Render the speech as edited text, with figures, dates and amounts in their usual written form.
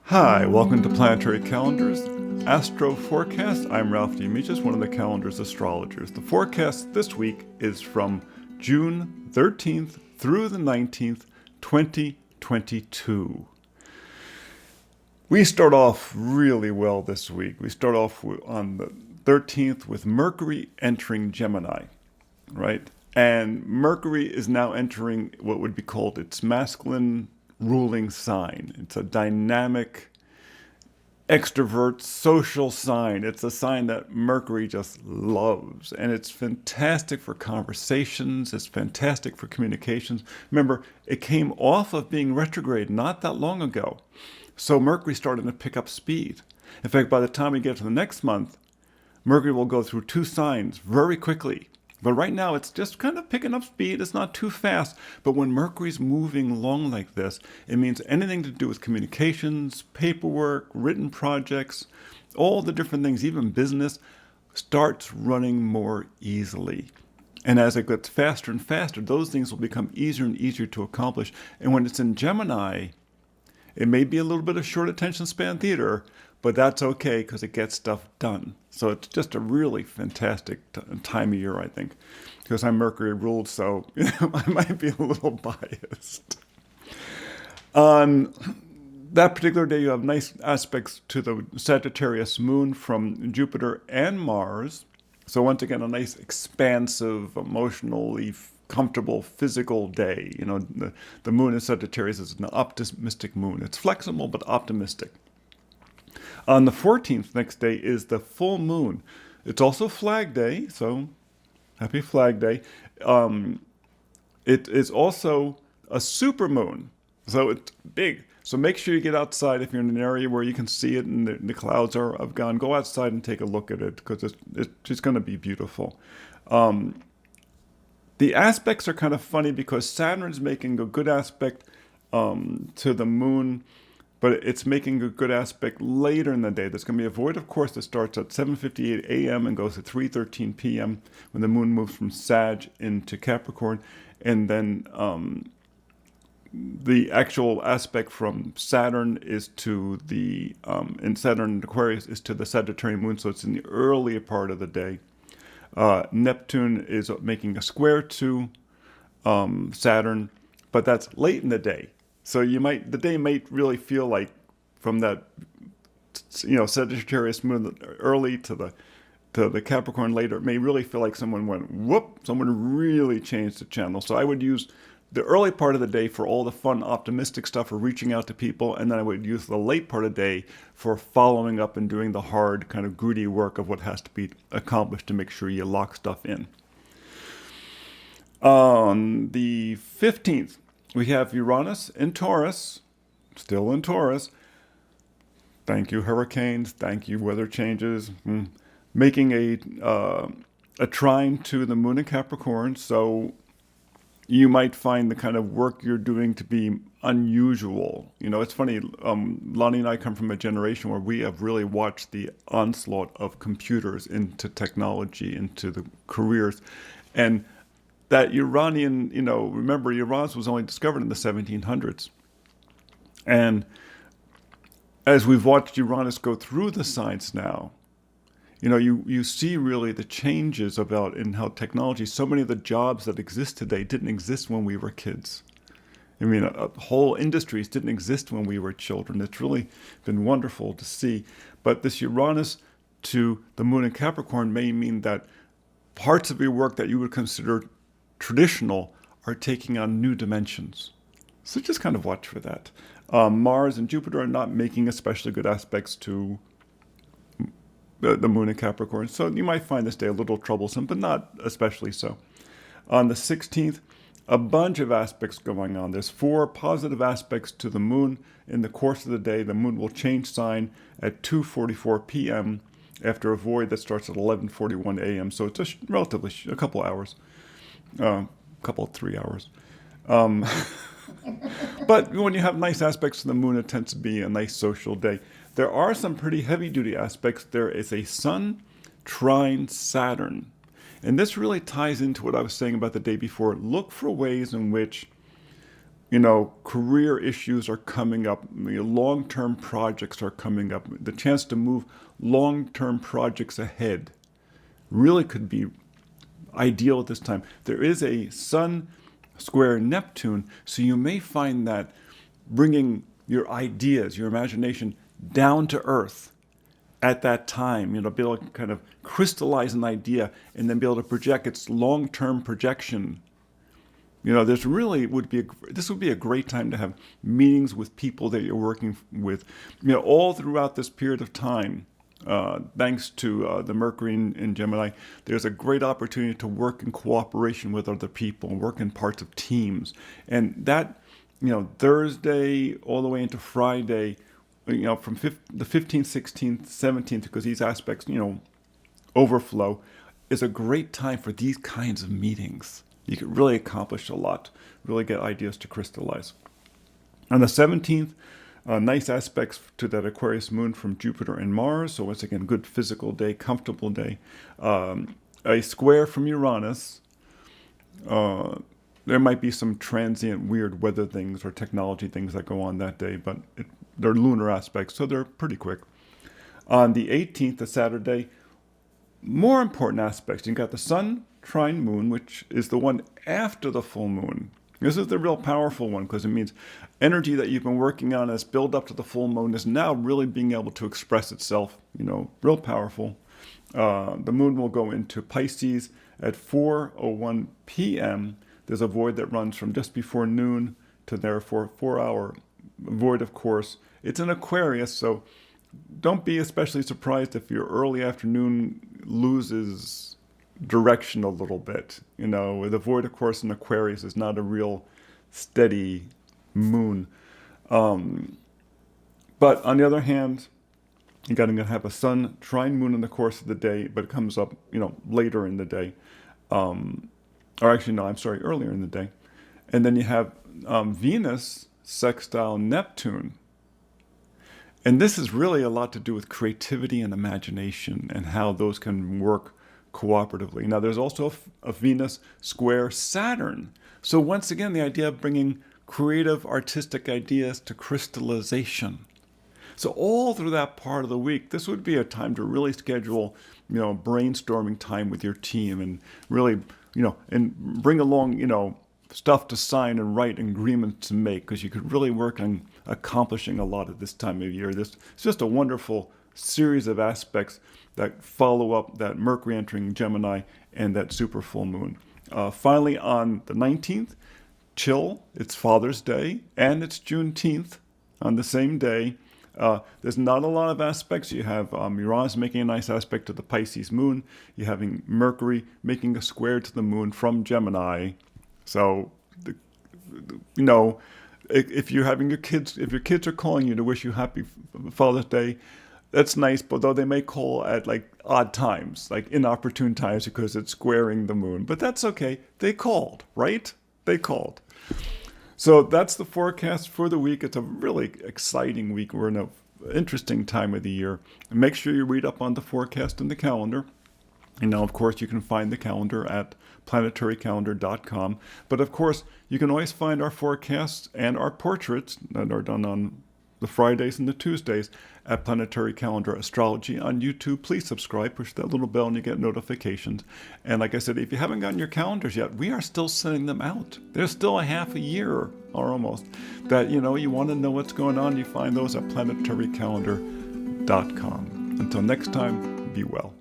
Hi, welcome to Planetary Calendars, Astro Forecast. I'm Ralph Dimitrius, one of the calendar's astrologers. The forecast this week is from June 13th through the 19th, 2022. We start off really well this week. We start off on the 13th with Mercury entering Gemini, right? And Mercury is now entering what would be called its masculine ruling sign. It's a dynamic, extrovert, social sign. It's a sign that Mercury just loves. And it's fantastic for conversations. It's fantastic for communications. Remember, it came off of being retrograde not that long ago. So Mercury's starting to pick up speed. In fact, by the time we get to the next month, Mercury will go through two signs very quickly. But right now, it's just kind of picking up speed. It's not too fast. But when Mercury's moving along like this, it means anything to do with communications, paperwork, written projects, all the different things, even business, starts running more easily. And as it gets faster and faster, those things will become easier and easier to accomplish. And when it's in Gemini, it may be a little bit of short attention span theater, but that's okay because it gets stuff done. So it's just a really fantastic time of year, I think, because I'm Mercury ruled, so I might be a little biased. On that particular day, you have nice aspects to the Sagittarius moon from Jupiter and Mars. So once again, a nice, expansive, emotionally comfortable, physical day. You know, the moon in Sagittarius is an optimistic moon. It's flexible but optimistic. On the 14th, next day, is the full moon. It's also Flag Day, so happy Flag Day. It is also a super moon, so it's big. So make sure you get outside if you're in an area where you can see it and the clouds have gone. Go outside and take a look at it because it's just going to be beautiful. The aspects are kind of funny because Saturn's making a good aspect to the moon, but it's making a good aspect later in the day. There's going to be a void, of course, that starts at 7:58 a.m. and goes to 3:13 p.m. when the moon moves from Sag into Capricorn. And then the actual aspect from Saturn is to the, in Saturn and Aquarius, is to the Sagittarian moon, so it's in the earlier part of the day. Neptune is making a square to Saturn, but that's late in the day. So the day might really feel like from that, Sagittarius moon early to the Capricorn later, it may really feel like someone went, whoop, someone really changed the channel. So I would use the early part of the day for all the fun, optimistic stuff or reaching out to people, and then I would use the late part of the day for following up and doing the hard, kind of gritty work of what has to be accomplished to make sure you lock stuff in. On the 15th, we have Uranus in Taurus, still in Taurus. Thank you, hurricanes. Thank you, weather changes. Making a trine to the moon in Capricorn. So you might find the kind of work you're doing to be unusual. You know, it's funny. Lonnie and I come from a generation where we have really watched the onslaught of computers into technology, into the careers. And that Uranian, remember Uranus was only discovered in the 1700s. And as we've watched Uranus go through the signs now, you see really the changes in how technology, so many of the jobs that exist today didn't exist when we were kids. I mean, whole industries didn't exist when we were children. It's really been wonderful to see. But this Uranus to the moon in Capricorn may mean that parts of your work that you would consider traditional are taking on new dimensions. So just kind of watch for that. Mars and Jupiter are not making especially good aspects to the moon in Capricorn. So you might find this day a little troublesome, but not especially so. On the 16th, a bunch of aspects going on. There's 4 positive aspects to the moon. In the course of the day, the moon will change sign at 2:44 p.m. after a void that starts at 11:41 a.m. So it's relatively a couple hours. 3 hours. But when you have nice aspects to the moon, it tends to be a nice social day. There are some pretty heavy-duty aspects. There is a Sun Trine Saturn. And this really ties into what I was saying about the day before. Look for ways in which career issues are coming up, long-term projects are coming up. The chance to move long-term projects ahead really could be ideal at this time. There is a Sun square Neptune, so you may find that bringing your ideas, your imagination down to earth at that time, be able to kind of crystallize an idea and then be able to project its long-term projection. This would be a great time to have meetings with people that you're working with, all throughout this period of time. Thanks to the Mercury in Gemini, there's a great opportunity to work in cooperation with other people and work in parts of teams. And that, Thursday all the way into Friday, from the 15th, 16th, 17th, because these aspects, overflow, is a great time for these kinds of meetings. You could really accomplish a lot, really get ideas to crystallize. On the 17th, nice aspects to that Aquarius moon from Jupiter and Mars. So once again, good physical day, comfortable day. A square from Uranus. There might be some transient weird weather things or technology things that go on that day, but they're lunar aspects, so they're pretty quick. On the 18th, the Saturday, more important aspects. You've got the Sun Trine Moon, which is the one after the full moon. This is the real powerful one because it means energy that you've been working on as build up to the full moon is now really being able to express itself, real powerful. The moon will go into Pisces at 4:01 p.m. There's a void that runs from just before noon to therefore 4-hour void, of course. It's an Aquarius, so don't be especially surprised if your early afternoon loses direction a little bit. The void, of course, in Aquarius is not a real steady moon. But on the other hand, you're going to have a Sun Trine Moon in the course of the day, but it comes up, later in the day. Earlier in the day. And then you have Venus sextile Neptune. And this is really a lot to do with creativity and imagination and how those can work cooperatively. Now, there's also a Venus square Saturn. So once again, the idea of bringing creative, artistic ideas to crystallization. So all through that part of the week, this would be a time to really schedule, brainstorming time with your team and really, and bring along, stuff to sign and write and agreements to make, because you could really work on accomplishing a lot at this time of year. It's just a wonderful series of aspects that follow up that Mercury entering Gemini and that super full moon. Finally, on the 19th, chill. It's Father's Day and it's Juneteenth on the same day. There's not a lot of aspects. You have Uranus making a nice aspect to the Pisces moon. You're having Mercury making a square to the moon from Gemini. So, if you're having if your kids are calling you to wish you happy Father's Day, that's nice, but though they may call at odd times, inopportune times because it's squaring the moon. But that's okay. They called, right? They called. So that's the forecast for the week. It's a really exciting week. We're in an interesting time of the year. And make sure you read up on the forecast and the calendar. And now, of course, you can find the calendar at planetarycalendar.com. But, of course, you can always find our forecasts and our portraits that are done on the Fridays and the Tuesdays at Planetary Calendar Astrology on YouTube. Please subscribe, push that little bell, and you get notifications. And like I said, if you haven't gotten your calendars yet, we are still sending them out. There's still a half a year, or almost, that, you want to know what's going on. You find those at planetarycalendar.com. Until next time, be well.